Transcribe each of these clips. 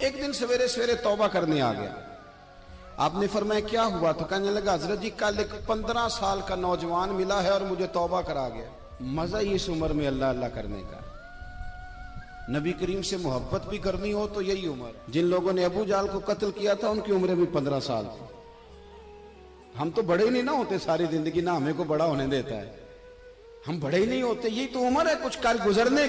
एक दिन सवेरे सवेरे तौबा करने आ गया। आपने फरमाया क्या हुआ? तो कहने लगा हजरत जी कल एक 15 साल का नौजवान मिला है और मुझे तौबा करा गया। मजा ही इस उम्र में अल्लाह अल्लाह करने का। नबी करीम से मोहब्बत भी करनी हो तो यही उम्र। जिन लोगों ने अबू जाल को कत्ल किया था उनकी उम्र भी 15 साल थी। हम तो बड़े ही नहीं ना होते सारी जिंदगी, ना हमें को बड़ा होने देता है, हम बड़े ही नहीं होते। यही तो उम्र है कुछ कर गुजरने।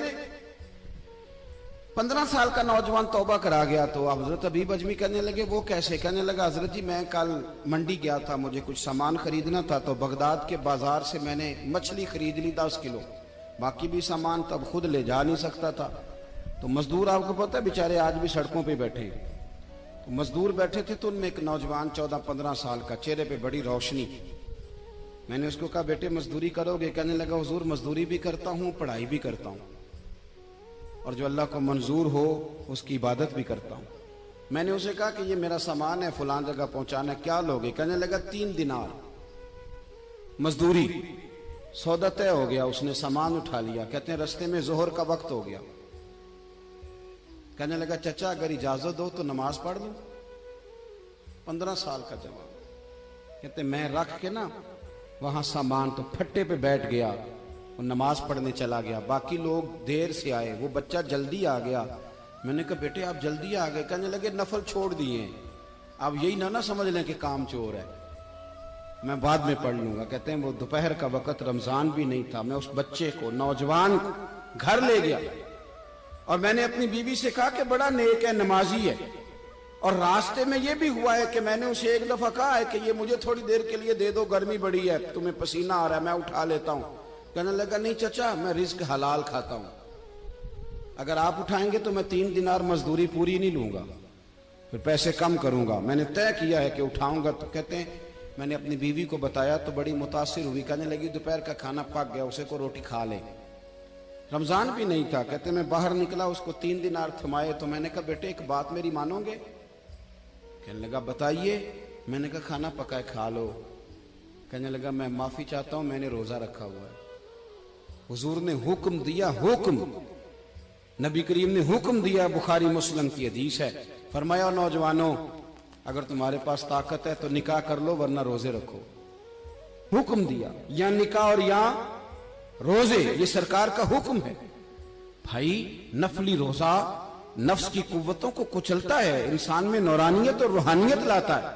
15 साल का नौजवान तौबा करा गया। तो हजरत अबीब अजमी कहने लगे वो कैसे? कहने लगा हजरत जी मैं कल मंडी गया था, मुझे कुछ सामान खरीदना था, तो बगदाद के बाजार से मैंने मछली खरीद ली 10 किलो, बाकी भी सामान तब खुद ले जा नहीं सकता था। तो मजदूर आपको पता है बेचारे आज भी सड़कों पे बैठे, तो मजदूर बैठे थे, तो उनमें एक नौजवान 14-15 साल का, चेहरे पे बड़ी रोशनी। मैंने उसको कहा बेटे मजदूरी करोगे? कहने लगा हुजूर मजदूरी भी करता हूँ, पढ़ाई भी करता हूँ, और जो अल्लाह को मंजूर हो उसकी इबादत भी करता हूँ। मैंने उसे कहा कि ये मेरा सामान है फलां जगह पहुंचाना, क्या लोगे? कहने लगा 3 दिनार मजदूरी। सौदा तय हो गया, उसने सामान उठा लिया। कहते हैं रस्ते में जोहर का वक्त हो गया। कहने लगा चचा अगर इजाजत दो तो नमाज पढ़ लूं। 15 साल का जवान। कहते मैं रख के ना वहां सामान तो फट्टे पे बैठ गया और नमाज पढ़ने चला गया। बाकी लोग देर से आए, वो बच्चा जल्दी आ गया। मैंने कहा बेटे आप जल्दी आ गए? कहने लगे नफल छोड़ दिए, आप यही ना समझ लें कि काम चोर है, मैं बाद में पढ़ लूंगा। कहते हैं वो दोपहर का वक्त, रमजान भी नहीं था, मैं उस बच्चे को, नौजवान को घर ले गया और मैंने अपनी बीवी से कहा कि बड़ा नेक है, नमाजी है। और रास्ते में ये भी हुआ है कि मैंने उसे एक दफा कहा है कि ये मुझे थोड़ी देर के लिए दे दो, गर्मी बड़ी है, तुम्हें पसीना आ रहा है, मैं उठा लेता हूं। कहने लगा नहीं चचा मैं रिस्क हलाल खाता हूं, अगर आप उठाएंगे तो मैं 3 दिनार मजदूरी पूरी नहीं लूंगा, फिर पैसे कम करूंगा, मैंने तय किया है कि उठाऊंगा। तो कहते हैं मैंने अपनी बीवी को बताया तो बड़ी मुतासिर हुई। कहने लगी दोपहर का खाना पक गया, उसे को रोटी खा ले। रमजान भी नहीं था। कहते मैं बाहर निकला, उसको 3 दिनार थमाए। तो मैंने कहा बेटे एक बात मेरी मानोगे? कहने लगा बताइए। मैंने कहा खाना पकाए खा लो। कहने लगा मैं माफी चाहता हूं, मैंने रोजा रखा हुआ है। हुजूर ने हुक्म दिया, हुक्म, नबी करीम ने हुक्म दिया, बुखारी मुस्लिम की हदीस है। फरमाया नौजवानों अगर तुम्हारे पास ताकत है तो निकाह कर लो वरना रोजे रखो। हुक्म दिया, या निकाह और या रोजे, ये सरकार का हुक्म है। भाई नफली रोजा नफ्स की कुव्वतों को कुचलता है, इंसान में नौरानियत और रूहानियत लाता है।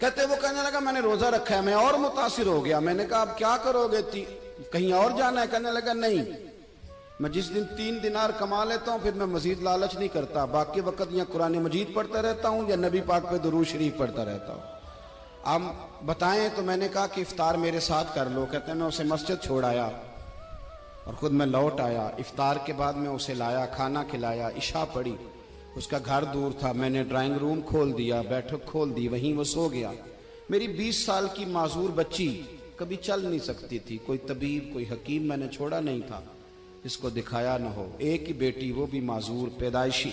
कहते वो कहने लगा मैंने रोजा रखा है। मैं और मुतासिर हो गया। मैंने कहा आप क्या करोगे? कहीं और जाना है? कहने लगा नहीं, मैं जिस दिन 3 दिनार कमा लेता हूं फिर मैं मजीद लालच नहीं करता, बाकी वक्त या कुरान मजीद पढ़ता रहता हूं या नबी पाक पे दुरूद शरीफ पढ़ता रहता हूं। आप बताएं। तो मैंने कहा कि इफ्तार मेरे साथ कर लो। कहते हैं मैं उसे मस्जिद छोड़ आया और खुद मैं लौट आया। इफ्तार के बाद मैं उसे लाया, खाना खिलाया, इशा पढ़ी। उसका घर दूर था, मैंने ड्राइंग रूम खोल दिया, बैठक खोल दी, वहीं वो सो गया। मेरी 20 साल की माजूर बच्ची कभी चल नहीं सकती थी, कोई तबीब कोई हकीम मैंने छोड़ा नहीं था इसको दिखाया न हो। एक ही बेटी, वो भी माजूर पैदाइशी।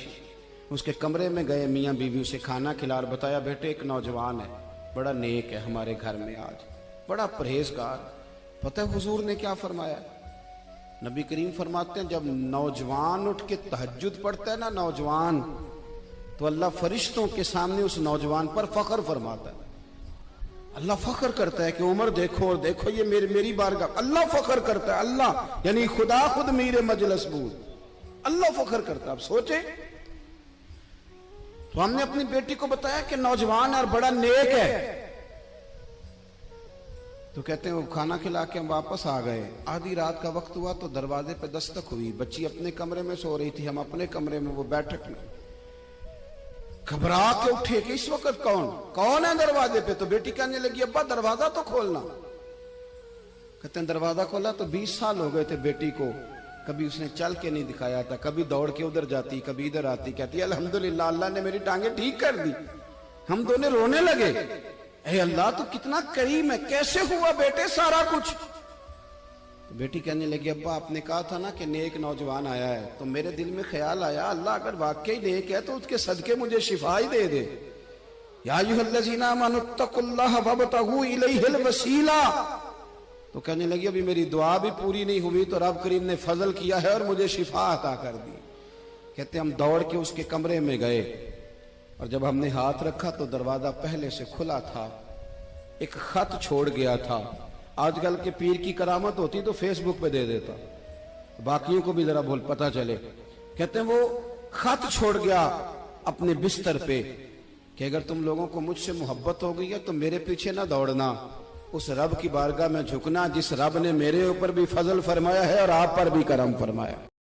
उसके कमरे में गए, मियाँ बीवी उसे खाना खिला और बताया बेटे एक नौजवान है, बड़ा नेक है हमारे घर में आज, बड़ा परहेजगार। पता है हुजूर ने क्या फरमाया? नबी करीम फरमाते हैं जब नौजवान उठ के तहज्जुद पढ़ता है ना नौजवान, तो अल्लाह फरिश्तों के सामने उस नौजवान पर फख्र फरमाता है। अल्लाह फख्र करता है कि उमर देखो और देखो ये मेरी बारगाह। अल्लाह फख्र करता है, अल्लाह यानी खुदा खुद मीरे मजलिस बूद, अल्लाह फख्र करता है। आप सोचे। तो हमने अपनी बेटी को बताया कि नौजवान और बड़ा नेक है। तो कहते हैं वो खाना खिला के हम वापस आ गए। आधी रात का वक्त हुआ तो दरवाजे पे दस्तक हुई। बच्ची अपने कमरे में सो रही थी, हम अपने कमरे में, वो बैठक में। घबरा के उठे कि इस वक्त कौन है दरवाजे पे? तो बेटी कहने लगी अब्बा दरवाजा तो खोलना। कहते हैं दरवाजा खोला तो 20 साल हो गए थे बेटी को, कभी उसने चल के नहीं दिखाया था, कभी दौड़ के उधर जाती कभी इधर आती। कहती अल्हम्दुलिल्लाह अल्लाह ने मेरी टांगे ठीक कर दी। हम दोनों रोने लगे, ए अल्लाह तू कितना करीम है, कैसे हुआ बेटे सारा कुछ? तो बेटी कहने लगी अब्बा आपने कहा था ना कि नेक नौजवान आया है, तो मेरे दिल में ख्याल आया अल्लाह अगर वाकई नेक है तो उसके सदके मुझे शिफा ही दे दे। या अय्युहल्लज़ीना आमनुत्तकुल्लाह वब्तगू इलैहिल वसीला। तो कहने लगी अभी मेरी दुआ भी पूरी नहीं हुई तो रब करीम ने फजल किया है और मुझे शिफा अता कर दी। कहते हम दौड़ के उसके कमरे में गए और जब हमने हाथ रखा तो दरवाजा पहले से खुला था, एक खत छोड़ गया था। आजकल के पीर की करामत होती तो फेसबुक पे दे देता, बाकियों को भी जरा बोल पता चले। कहते हैं वो खत छोड़ गया अपने बिस्तर पे कि अगर तुम लोगों को मुझसे मोहब्बत हो गई है तो मेरे पीछे ना दौड़ना, उस रब की बारगाह में झुकना जिस रब ने मेरे ऊपर भी फजल फरमाया है और आप पर भी करम फरमाया।